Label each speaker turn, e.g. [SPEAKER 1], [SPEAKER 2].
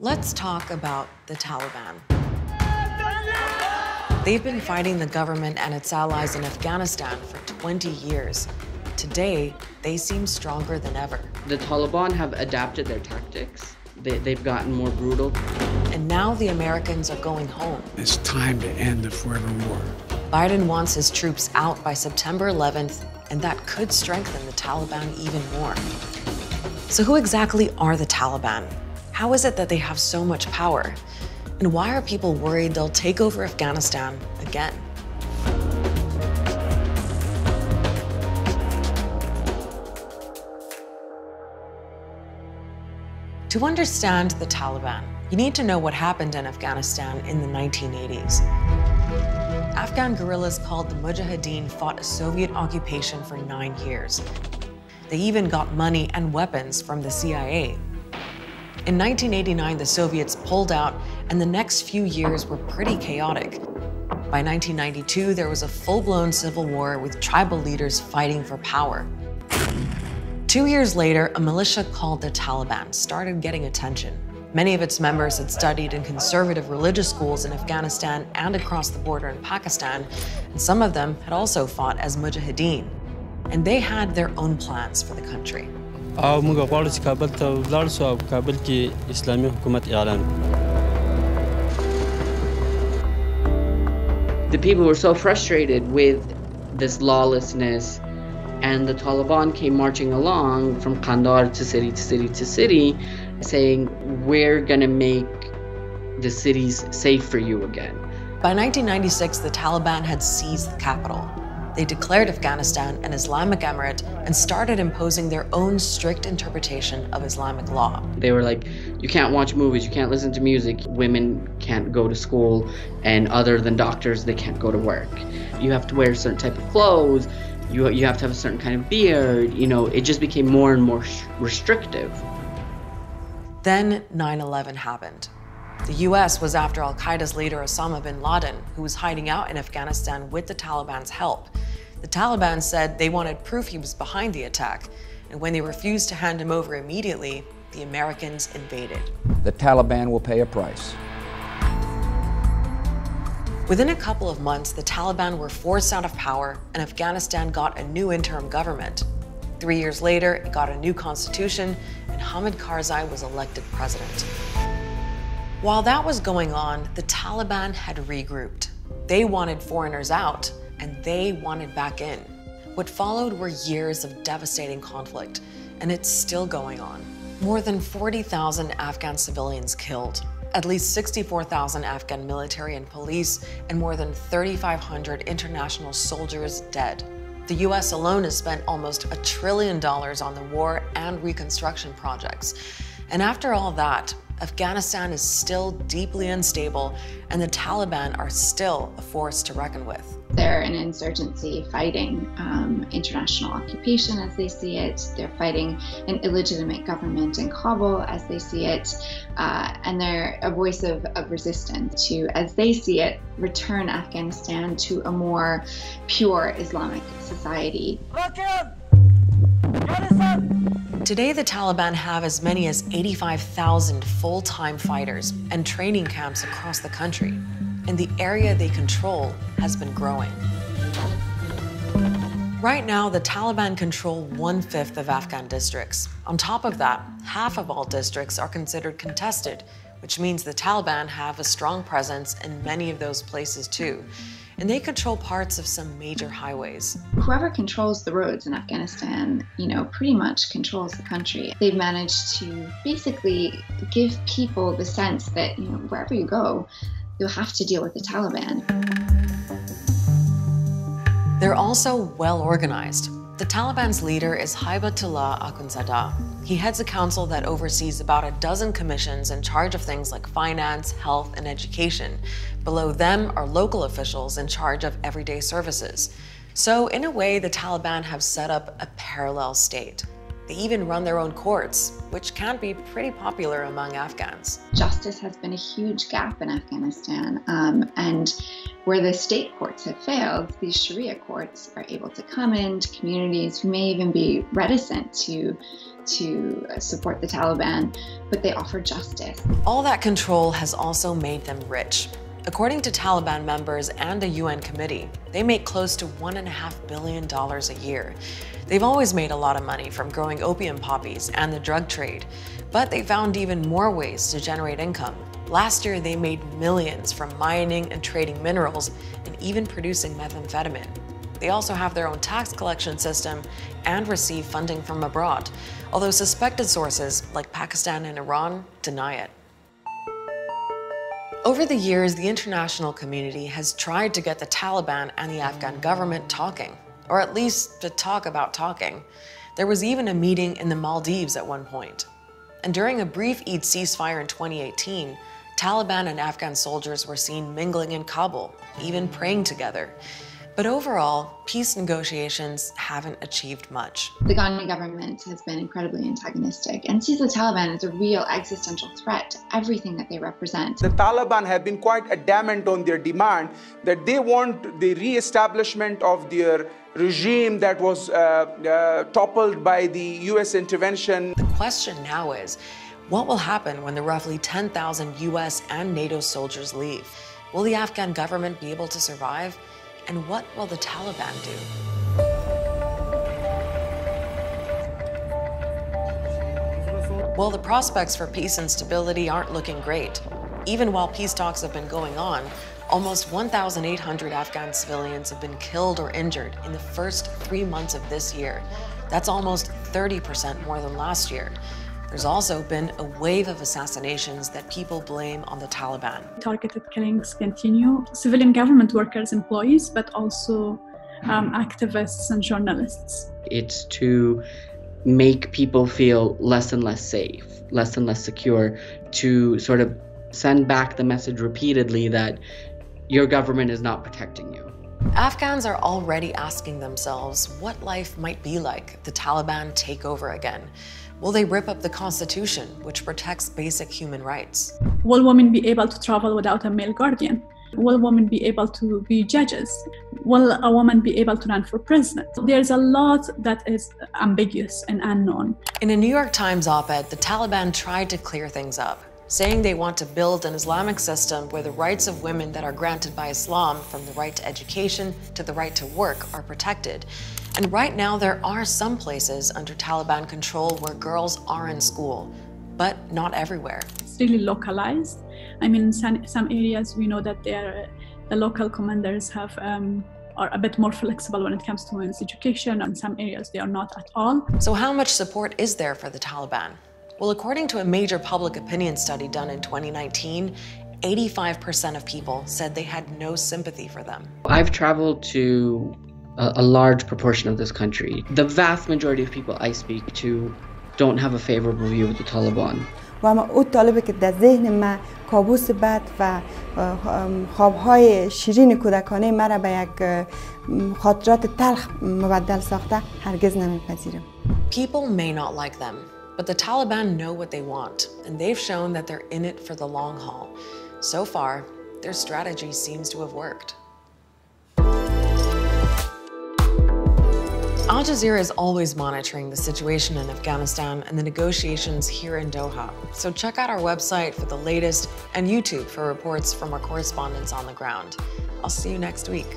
[SPEAKER 1] Let's talk about the Taliban. They've been fighting the government and its allies in Afghanistan for 20 years. Today, they seem stronger than ever.
[SPEAKER 2] The Taliban have adapted their tactics. They've gotten more brutal.
[SPEAKER 1] And now the Americans are going home.
[SPEAKER 3] It's time to end the forever war.
[SPEAKER 1] Biden wants his troops out by September 11th, and that could strengthen the Taliban even more. So who exactly are the Taliban? How is it that they have so much power? And why are people worried they'll take over Afghanistan again? To understand the Taliban, you need to know what happened in Afghanistan in the 1980s. Afghan guerrillas called the Mujahideen fought a Soviet occupation for 9 years. They even got money and weapons from the CIA. In 1989, the Soviets pulled out, and the next few years were pretty chaotic. By 1992, there was a full-blown civil war with tribal leaders fighting for power. 2 years later, a militia called the Taliban started getting attention. Many of its members had studied in conservative religious schools in Afghanistan and across the border in Pakistan, and some of them had also fought as Mujahideen. And they had their own plans for the country.
[SPEAKER 2] The people were so frustrated with this lawlessness, and the Taliban came marching along from Kandahar to city to city to city, saying, we're gonna make the cities safe for you again.
[SPEAKER 1] By 1996, the Taliban had seized the capital. They declared Afghanistan an Islamic emirate and started imposing their own strict interpretation of Islamic law.
[SPEAKER 2] They were like, you can't watch movies, you can't listen to music, women can't go to school, and other than doctors, they can't go to work. You have to wear a certain type of clothes, you have to have a certain kind of beard, it just became more and more restrictive.
[SPEAKER 1] Then 9/11 happened. The US was after al-Qaeda's leader Osama bin Laden, who was hiding out in Afghanistan with the Taliban's help. The Taliban said they wanted proof he was behind the attack, and when they refused to hand him over immediately, the Americans invaded.
[SPEAKER 4] The Taliban will pay a price.
[SPEAKER 1] Within a couple of months, the Taliban were forced out of power, and Afghanistan got a new interim government. 3 years later, it got a new constitution, and Hamid Karzai was elected president. While that was going on, the Taliban had regrouped. They wanted foreigners out, and they wanted back in. What followed were years of devastating conflict, and it's still going on. More than 40,000 Afghan civilians killed, at least 64,000 Afghan military and police, and more than 3,500 international soldiers dead. The US alone has spent almost $1 trillion on the war and reconstruction projects. And after all that, Afghanistan is still deeply unstable, and the Taliban are still a force to reckon with.
[SPEAKER 5] They're an insurgency fighting international occupation as they see it. They're fighting an illegitimate government in Kabul as they see it. And they're a voice of resistance to, as they see it, return Afghanistan to a more pure Islamic society.
[SPEAKER 1] Today, the Taliban have as many as 85,000 full-time fighters and training camps across the country, and the area they control has been growing. Right now, the Taliban control 1/5 of Afghan districts. On top of that, half of all districts are considered contested, which means the Taliban have a strong presence in many of those places too. And they control parts of some major highways.
[SPEAKER 5] Whoever controls the roads in Afghanistan, pretty much controls the country. They've managed to basically give people the sense that, wherever you go, you'll have to deal with the Taliban.
[SPEAKER 1] They're also well organized. The Taliban's leader is Haibatullah Akhundzada. He heads a council that oversees about a dozen commissions in charge of things like finance, health, and education. Below them are local officials in charge of everyday services. So in a way, the Taliban have set up a parallel state. They even run their own courts, which can be pretty popular among Afghans.
[SPEAKER 5] Justice has been a huge gap in Afghanistan, and where the state courts have failed, these Sharia courts are able to come into communities who may even be reticent to support the Taliban, but they offer justice.
[SPEAKER 1] All that control has also made them rich. According to Taliban members and a UN committee, they make close to $1.5 billion a year. They've always made a lot of money from growing opium poppies and the drug trade, but they found even more ways to generate income. Last year, they made millions from mining and trading minerals and even producing methamphetamine. They also have their own tax collection system and receive funding from abroad, although suspected sources like Pakistan and Iran deny it. Over the years, the international community has tried to get the Taliban and the Afghan government talking, or at least to talk about talking. There was even a meeting in the Maldives at one point. And during a brief Eid ceasefire in 2018, Taliban and Afghan soldiers were seen mingling in Kabul, even praying together. But overall, peace negotiations haven't achieved much.
[SPEAKER 5] The Ghani government has been incredibly antagonistic and sees the Taliban as a real existential threat to everything that they represent.
[SPEAKER 6] The Taliban have been quite adamant on their demand that they want the re-establishment of their regime that was toppled by the US intervention.
[SPEAKER 1] The question now is, what will happen when the roughly 10,000 US and NATO soldiers leave? Will the Afghan government be able to survive? And what will the Taliban do? Well, the prospects for peace and stability aren't looking great. Even while peace talks have been going on, almost 1,800 Afghan civilians have been killed or injured in the first 3 months of this year. That's almost 30% more than last year. There's also been a wave of assassinations that people blame on the Taliban.
[SPEAKER 7] Targeted killings continue. Civilian government workers, employees, but also activists and journalists.
[SPEAKER 2] It's to make people feel less and less safe, less and less secure, to sort of send back the message repeatedly that your government is not protecting you.
[SPEAKER 1] Afghans are already asking themselves what life might be like if the Taliban take over again. Will they rip up the constitution, which protects basic human rights?
[SPEAKER 7] Will women be able to travel without a male guardian? Will women be able to be judges? Will a woman be able to run for president? There's a lot that is ambiguous and unknown.
[SPEAKER 1] In a New York Times op-ed, the Taliban tried to clear things up, saying they want to build an Islamic system where the rights of women that are granted by Islam, from the right to education to the right to work, are protected. And right now, there are some places under Taliban control where girls are in school, but not everywhere.
[SPEAKER 7] It's really localized. I mean, in some areas, we know that the local commanders are a bit more flexible when it comes to women's education. In some areas, they are not at all.
[SPEAKER 1] So how much support is there for the Taliban? Well, according to a major public opinion study done in 2019, 85% of people said they had no sympathy for them.
[SPEAKER 2] I've traveled to a large proportion of this country. The vast majority of people I speak to don't have a favorable view of the Taliban.
[SPEAKER 8] و اما اون طالبه که در ذهن ما کابوس بد و خوابهای شیرین کودکانه مرا به یک خاطرات تلخ مبدل ساخته هرگز نمیپذیرم.
[SPEAKER 1] People may not like them, but the Taliban know what they want, and they've shown that they're in it for the long haul. So far, their strategy seems to have worked. Al Jazeera is always monitoring the situation in Afghanistan and the negotiations here in Doha. So check out our website for the latest and YouTube for reports from our correspondents on the ground. I'll see you next week.